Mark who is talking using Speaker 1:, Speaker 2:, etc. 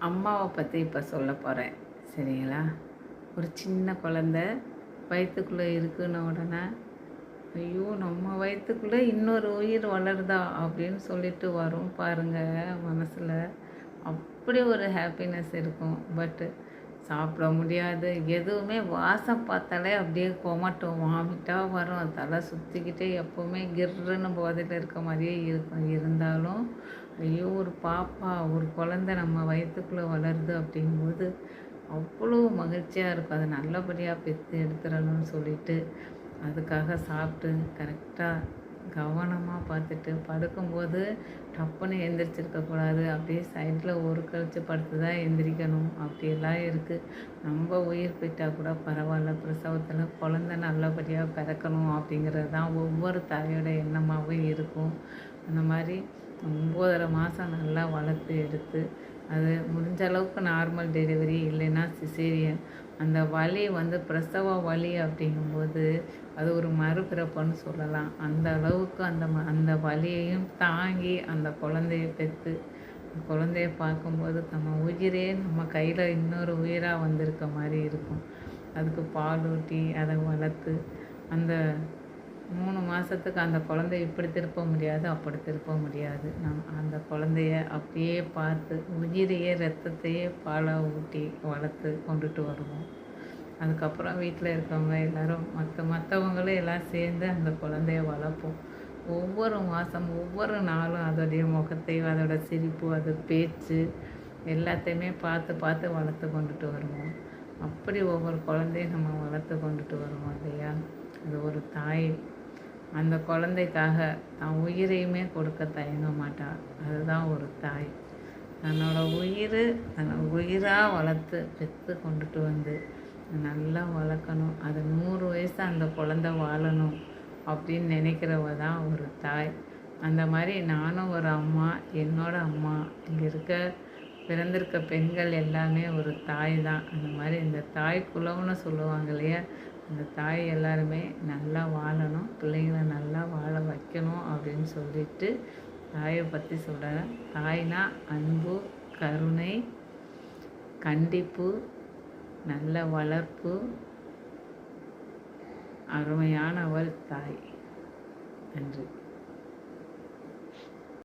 Speaker 1: அம்மாவை பற்றி இப்போ சொல்ல போகிறேன். சரிங்களா? ஒரு சின்ன குழந்த வயிற்றுக்குள்ளே இருக்குன்ன உடனே, ஐயோ நம்ம வயிற்றுக்குள்ளே இன்னொரு உயிர் வளருதா அப்படின்னு சொல்லிட்டு வரும் பாருங்க மனசில். அப்படி ஒரு ஹாப்பினஸ் இருக்கும். பட்டு சாப்பிட முடியாது. எதுவுமே வாசம் பார்த்தாலே அப்படியே கொமட்டும், வாமிட்டாக வரும். தலை சுற்றிக்கிட்டே எப்போவுமே கிர்ருன்னு போதையில் இருக்க மாதிரியே இருக்கும். இருந்தாலும் ஐயோ ஒரு பாப்பா, ஒரு குழந்த நம்ம வயிற்றுக்குள்ளே வளருது அப்படிங்கும்போது அவ்வளோ மகிழ்ச்சியாக இருக்கும். அதை நல்லபடியாக பெற்று எடுத்துடணும்னு சொல்லிட்டு அதுக்காக சாப்பிட்டு கரெக்டாக கவனமாக பார்த்துட்டு படுக்கும்போது டப்புன்னு எந்திரிச்சிருக்கக்கூடாது. அப்படியே சைடில் ஒரு கழிச்சு படுத்து தான் எந்திரிக்கணும். அப்படியெல்லாம் இருக்குது. நம்ம உயிர் போயிட்டால் கூட பரவாயில்ல, பிரசவத்தில் குழந்த நல்லபடியாக பிறக்கணும் அப்படிங்கிறது தான் ஒவ்வொரு தாயோட எண்ணமாகவும் இருக்கும். அந்த மாதிரி 9.5 மாதம் நல்லா வளர்த்து எடுத்து அது முடிஞ்ச அளவுக்கு நார்மல் டெலிவரி இல்லைன்னா சிசேரியன். அந்த வலி பிரசவ வலி அப்படிங்கும்போது அது ஒரு மறுபிறப்புன்னு சொல்லலாம். அந்த அளவுக்கு அந்த வலியையும் தாங்கி அந்த குழந்தைய பெற்று குழந்தைய பார்க்கும்போது நம்ம உயிரே நம்ம கையில் இன்னொரு உயிராக வந்திருக்க மாதிரி இருக்கும். அதுக்கு பால் ஊட்டி அதை வளர்த்து அந்த 3 மாதத்துக்கு அந்த குழந்தைய இப்படி திருப்ப முடியாது, அப்படி திருப்ப முடியாது. அந்த குழந்தைய அப்படியே பார்த்து உயிரையே ரத்தத்தையே பாலாக ஊட்டி வளர்த்து கொண்டுட்டு வருவோம். அதுக்கப்புறம் வீட்டில் இருக்கவங்க எல்லோரும் மற்றவங்களும் எல்லாம் சேர்ந்து அந்த குழந்தைய வளர்ப்போம். ஒவ்வொரு மாதம் ஒவ்வொரு நாளும் அதோடைய முகத்தையும் அதோட சிரிப்பு அது பேச்சு எல்லாத்தையுமே பார்த்து பார்த்து வளர்த்து கொண்டுட்டு வருவோம். அப்படி ஒவ்வொரு குழந்தையும் நம்ம வளர்த்து கொண்டுட்டு வருவோம் இல்லையா? அது ஒரு தாய் அந்த குழந்தைக்காக தான் உயிரையுமே கொடுக்க தயங்க மாட்டாள். அதுதான் ஒரு தாய். தன்னோட உயிராக வளர்த்து பெற்று கொண்டுட்டு வந்து நல்லா வளர்க்கணும். அது 100 வயசு அந்த குழந்தை வாழணும் அப்படின்னு நினைக்கிறவ தான் ஒரு தாய். அந்த மாதிரி நானும் ஒரு அம்மா, என்னோடய அம்மா, இங்கே பிறந்திருக்க பெண்கள் எல்லாமே ஒரு தாய் தான். அந்த மாதிரி இந்த தாய் குலம்னு சொல்லுவாங்க இல்லையா? அந்த தாய் எல்லாருமே நல்லா வாழணும், பிள்ளைங்களை நல்லா வாழ வைக்கணும் அப்படின்னு சொல்லிட்டு தாயை பற்றி சொல்கிறேன். தாய்னா அன்பு, கருணை, கண்டிப்பு, நல்ல வளர்ப்பு, அருமையானவள் தாய். நன்றி.